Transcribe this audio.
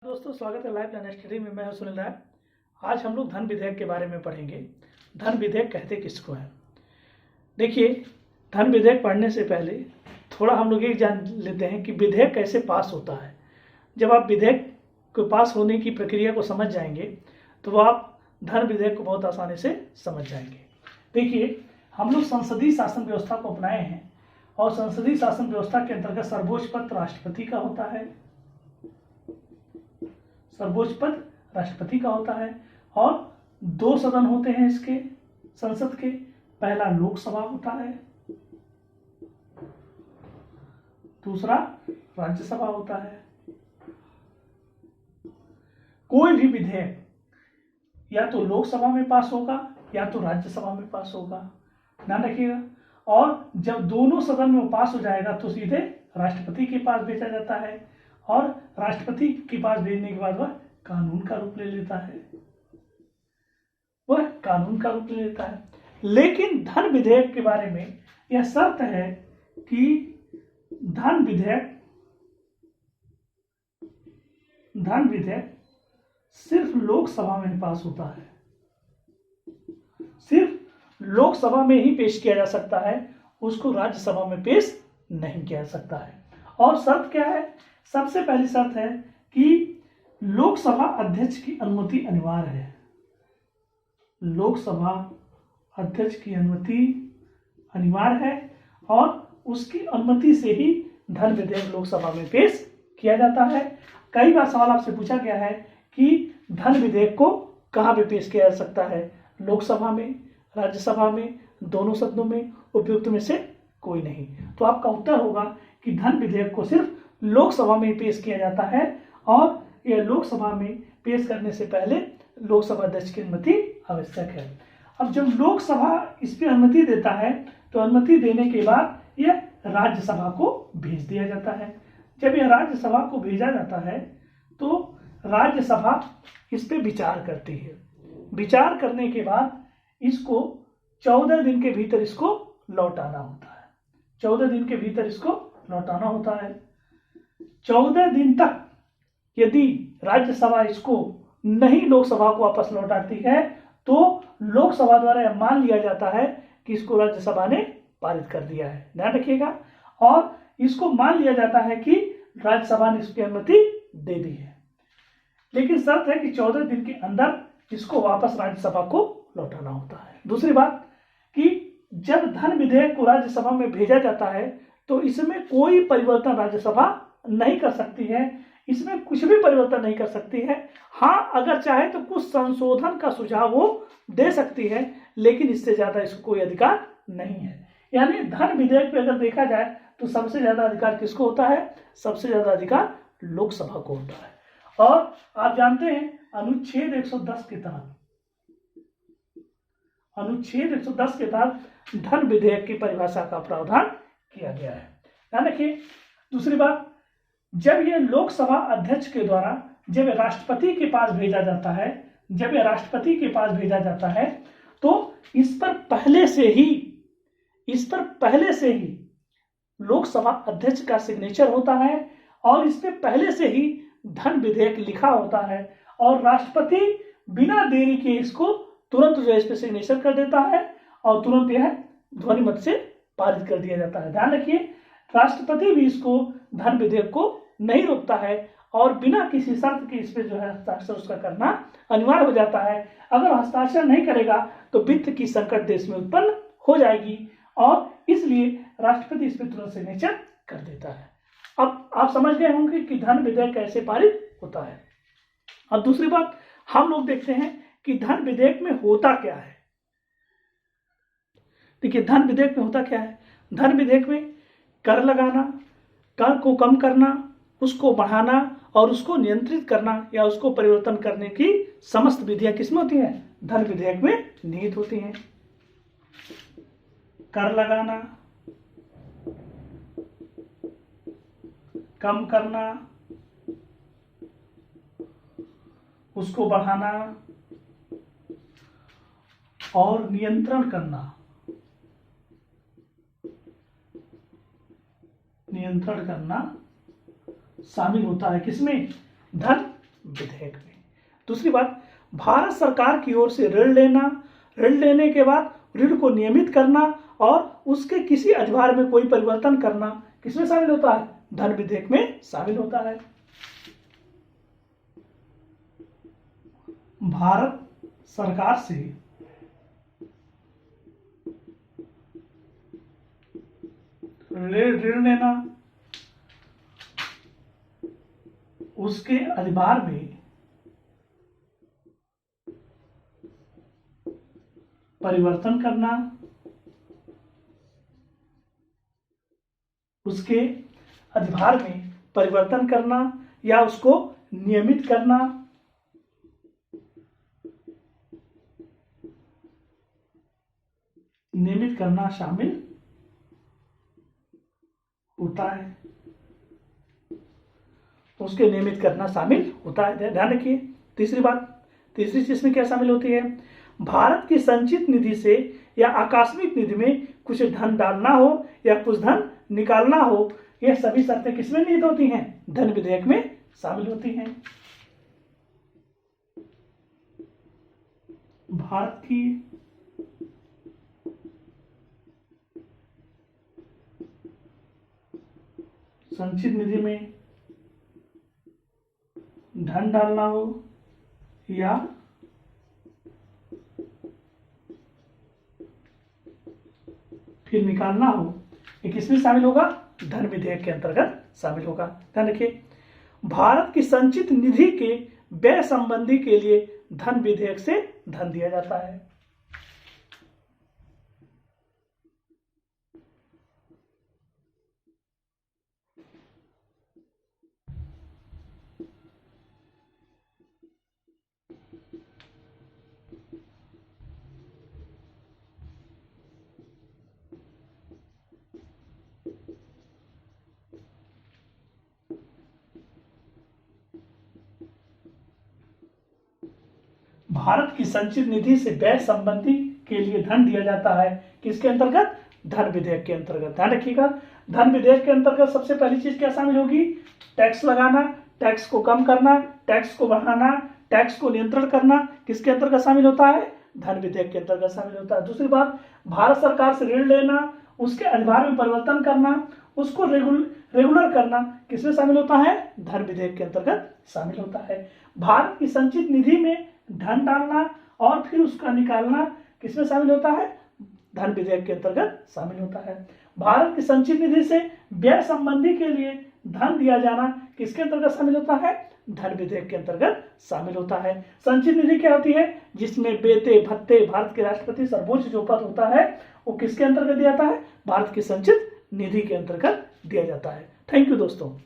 दोस्तों, स्वागत है लाइव लर्न स्टडी में। मैं हूं सुनील राय। आज हम लोग धन विधेयक के बारे में पढ़ेंगे। धन विधेयक कहते किसको है? देखिए, धन विधेयक पढ़ने से पहले थोड़ा हम लोग ये जान लेते हैं कि विधेयक कैसे पास होता है। जब आप विधेयक को पास होने की प्रक्रिया को समझ जाएंगे तो आप धन विधेयक को बहुत आसानी से समझ जाएंगे। देखिए, हम लोग संसदीय शासन व्यवस्था को अपनाए हैं और संसदीय शासन व्यवस्था के अंतर्गत सर्वोच्च पद राष्ट्रपति का होता है। सर्वोच्च पद राष्ट्रपति का होता है और दो सदन होते हैं इसके संसद के। पहला लोकसभा होता है, दूसरा राज्यसभा होता है। कोई भी विधेयक या तो लोकसभा में पास होगा या तो राज्यसभा में पास होगा, ध्यान रखिएगा। और जब दोनों सदन में पास हो जाएगा तो सीधे राष्ट्रपति के पास भेजा जाता है और राष्ट्रपति के पास भेजने के बाद वह कानून का रूप ले लेता है। लेकिन धन विधेयक के बारे में यह शर्त है कि धन विधेयक सिर्फ लोकसभा में पास होता है। सिर्फ लोकसभा में ही पेश किया जा सकता है, उसको राज्यसभा में पेश नहीं किया जा सकता है। और शर्त क्या है? सबसे पहली शर्त है कि लोकसभा अध्यक्ष की अनुमति अनिवार्य है। लोकसभा अध्यक्ष की अनुमति अनिवार्य है और उसकी अनुमति से ही धन विधेयक लोकसभा में पेश किया जाता है। कई बार सवाल आपसे पूछा गया है कि धन विधेयक को कहाँ पे पेश किया जा सकता है? लोकसभा में, राज्यसभा में, दोनों सदनों में, उपयुक्त में से कोई नहीं। तो आपका उत्तर होगा कि धन विधेयक को सिर्फ लोकसभा में पेश किया जाता है और यह लोकसभा में पेश करने से पहले लोकसभा अध्यक्ष की अनुमति आवश्यक है। अब जब लोकसभा इस पर अनुमति देता है तो अनुमति देने के बाद यह राज्यसभा को भेज दिया जाता है। जब यह राज्यसभा को भेजा जाता है तो राज्यसभा इस पर विचार करती है। विचार करने के बाद इसको 14 दिन के भीतर इसको लौटाना होता है। 14 दिन के भीतर इसको लौटाना होता है। 14 दिन तक यदि राज्यसभा इसको नहीं लोकसभा को वापस लौटाती है तो लोकसभा द्वारा यह मान लिया जाता है कि इसको राज्यसभा ने पारित कर दिया है, ध्यान रखिएगा। और इसको मान लिया जाता है कि राज्यसभा ने इसकी अनुमति दे दी है। लेकिन शर्त है कि 14 दिन के अंदर इसको वापस राज्यसभा को लौटाना होता है। दूसरी बात कि जब धन विधेयक को राज्यसभा में भेजा जाता है तो इसमें कोई परिवर्तन राज्यसभा नहीं कर सकती है। इसमें कुछ भी परिवर्तन नहीं कर सकती है। हाँ, अगर चाहे तो कुछ संशोधन का सुझाव वो दे सकती है, लेकिन इससे ज्यादा इसको कोई अधिकार नहीं है। यानी धन विधेयक पे अगर देखा जाए तो सबसे ज्यादा अधिकार किसको होता है? सबसे ज्यादा अधिकार लोकसभा को होता है। और आप जानते हैं अनुच्छेद 110 के तहत धन विधेयक की परिभाषा का प्रावधान किया गया है, ध्यान रखिए। दूसरी बात, जब यह लोकसभा अध्यक्ष के द्वारा जब राष्ट्रपति के पास भेजा जाता है तो इस पर पहले से ही लोकसभा अध्यक्ष का सिग्नेचर होता है और इस पे पहले से ही धन विधेयक लिखा होता है और राष्ट्रपति बिना देरी के इसको तुरंत जो इस पे सिग्नेचर कर देता है और तुरंत यह ध्वनिमत से पारित कर दिया जाता है। ध्यान रखिए, राष्ट्रपति भी इसको धन विधेयक को नहीं रोकता है और बिना किसी शर्त के इस पे जो है हस्ताक्षर उसका करना अनिवार्य हो जाता है। अगर हस्ताक्षर नहीं करेगा तो वित्त की संकट देश में उत्पन्न हो जाएगी और इसलिए राष्ट्रपति इस पे तुरंत सिग्नेचर कर देता है। अब आप समझ गए होंगे कि धन विधेयक कैसे पारित होता है। अब दूसरी बात, हम लोग देखते हैं कि धन विधेयक में होता क्या है। देखिए, धन विधेयक में होता क्या है? धन विधेयक में कर लगाना, कर को कम करना, उसको बढ़ाना और उसको नियंत्रित करना या उसको परिवर्तन करने की समस्त विधियां किसमें होती हैं? धन विधेयक में निहित होती हैं। कर लगाना, कम करना, उसको बढ़ाना और नियंत्रण करना शामिल होता है। किसमें? धन विधेयक में। दूसरी बात, भारत सरकार की ओर से ऋण लेने के बाद ऋण को नियमित करना और उसके किसी अधिभार में कोई परिवर्तन करना किसमें शामिल होता है? धन विधेयक में शामिल होता है। भारत सरकार से ऋण लेना, उसके अधिभार में परिवर्तन करना, उसके अधिभार में परिवर्तन करना या उसको नियमित करना, शामिल होता है। उसके नियमित करना शामिल होता है। ध्यान रखिए। तीसरी बात, तीसरी चीज में क्या शामिल होती है? भारत की संचित निधि से या आकस्मिक निधि में कुछ धन डालना हो या कुछ धन निकालना हो, यह सभी शर्तें किसमें निहित होती हैं? धन विधेयक में शामिल होती हैं। भारत की संचित निधि में धन डालना हो या फिर निकालना हो, ये किसमें शामिल होगा? धन विधेयक के अंतर्गत शामिल होगा। ध्यान रखिए, भारत की संचित निधि के व्यय संबंधी के लिए धन विधेयक से धन दिया जाता है। भारत की संचित निधि से व्यय संबंधी के लिए धन दिया जाता है, किसके अंतर्गत? धन विधेयक के अंतर्गत। ध्यान रखिएगा, धन विधेयक के अंतर्गत सबसे पहली चीज क्या शामिल होगी? टैक्स लगाना, टैक्स को कम करना, टैक्स को बढ़ाना, टैक्स को नियंत्रण करना, किसके अंतर्गत शामिल होता है? धन विधेयक के अंतर्गत शामिल होता है। दूसरी बात, भारत सरकार से ऋण लेना, उसके अधिभार में परिवर्तन करना, उसको रेगुलर करना, किसमें शामिल होता है? धन विधेयक के अंतर्गत शामिल होता है। भारत की संचित निधि में धन डालना और फिर उसका निकालना किसमें शामिल होता है? धन विधेयक के अंतर्गत शामिल होता है। भारत की संचित निधि से व्यय संबंधी के लिए धन दिया जाना किसके अंतर्गत शामिल होता है? धन विधेयक के अंतर्गत शामिल होता है। संचित निधि क्या होती है? जिसमें वेतन भत्ते, भारत के राष्ट्रपति सर्वोच्च जो पद होता है वो किसके अंतर्गत दिया जाता है? भारत की संचित निधि के अंतर्गत दिया जाता है। थैंक यू दोस्तों।